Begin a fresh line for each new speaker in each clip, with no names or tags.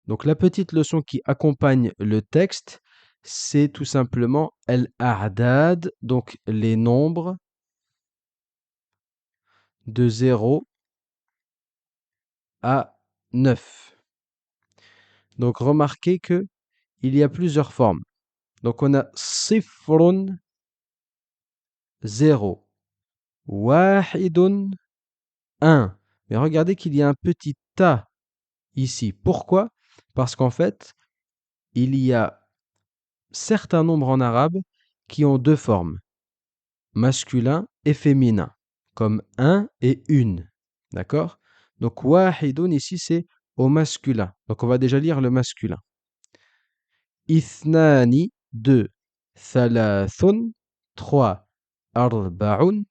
Donc la petite leçon qui accompagne le texte, c'est tout simplement al-a'dad, donc les nombres de 0 à 9. Donc remarquez que il y a plusieurs formes. Donc on a sifrun 0, wahidun 1. Mais regardez qu'il y a un petit ta ici. Pourquoi? Parce qu'en fait, il y a certains nombres en arabe qui ont deux formes, masculin et féminin, comme un et une. D'accord? Donc wahidun ici c'est au masculin. Donc on va déjà lire le masculin. Ithnani 2, thalathun 3, arba'un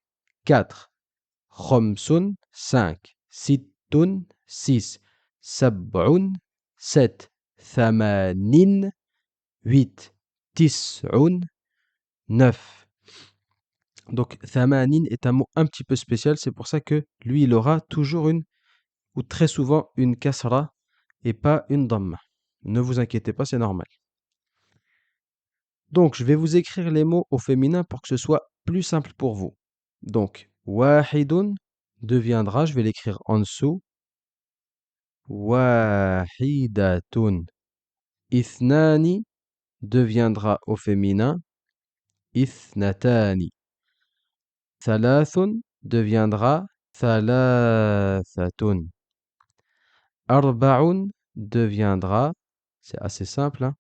4, khamsun 5, sittun 6, sab'un 7, thamanin 8, tis'un 9. Donc thamanin est un mot un petit peu spécial, c'est pour ça que lui il aura toujours une ou très souvent une kasra et pas une dhamma. Ne vous inquiétez pas, c'est normal. Donc, je vais vous écrire les mots au féminin pour que ce soit plus simple pour vous. Donc, wahidun deviendra, je vais l'écrire en dessous, wahidatun. Ithnani deviendra au féminin, ithnatani. Thalathun deviendra thalathatun. Arba'un deviendra, c'est assez simple, hein,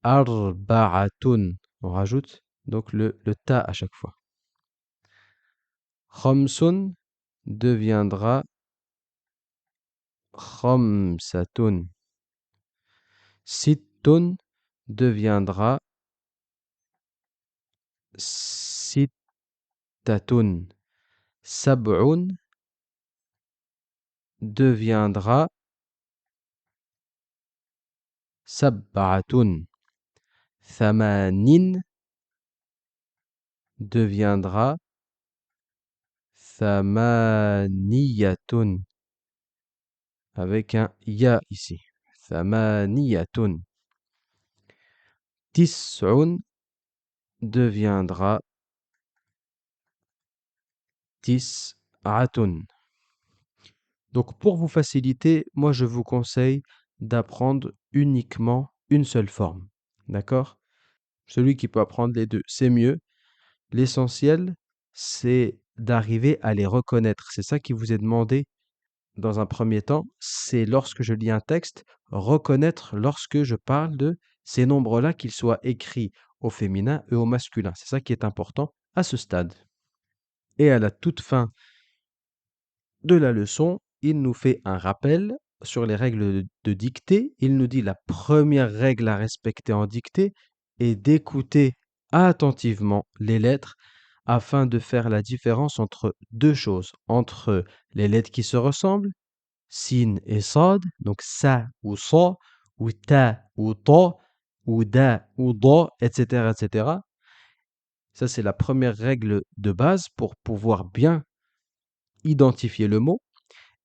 arba'atun. On rajoute donc le ta à chaque fois. Khamsun deviendra khamsatun. Sittun deviendra sittatun. Sab'un deviendra sab'atun. Thamanin deviendra thamaniyatun. Avec un ya ici. Thamaniyatun. Tis'un deviendra tis'atun. Donc pour vous faciliter, moi je vous conseille d'apprendre uniquement une seule forme. D'accord? Celui qui peut apprendre les deux, c'est mieux. L'essentiel, c'est d'arriver à les reconnaître. C'est ça qui vous est demandé dans un premier temps. C'est lorsque je lis un texte, reconnaître lorsque je parle de ces nombres-là, qu'ils soient écrits au féminin et au masculin. C'est ça qui est important à ce stade. Et à la toute fin de la leçon, il nous fait un rappel sur les règles de dictée. Il nous dit la première règle à respecter en dictée est d'écouter attentivement les lettres afin de faire la différence entre deux choses, entre les lettres qui se ressemblent, sin et sad, donc sa ou sa, ou ta ou ta, ou da ou da, etc., etc. Ça, c'est la première règle de base pour pouvoir bien identifier le mot.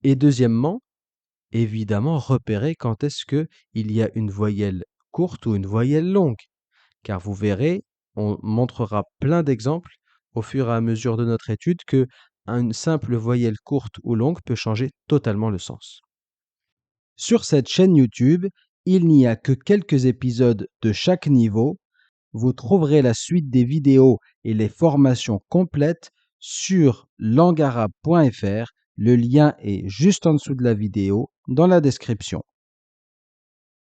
Et deuxièmement, évidemment, repérer quand est-ce qu'il y a une voyelle courte ou une voyelle longue. Car vous verrez, on montrera plein d'exemples au fur et à mesure de notre étude que une simple voyelle courte ou longue peut changer totalement le sens. Sur cette chaîne YouTube, il n'y a que quelques épisodes de chaque niveau. Vous trouverez la suite des vidéos et les formations complètes sur languearabe.fr. Le lien est juste en dessous de la vidéo dans la description.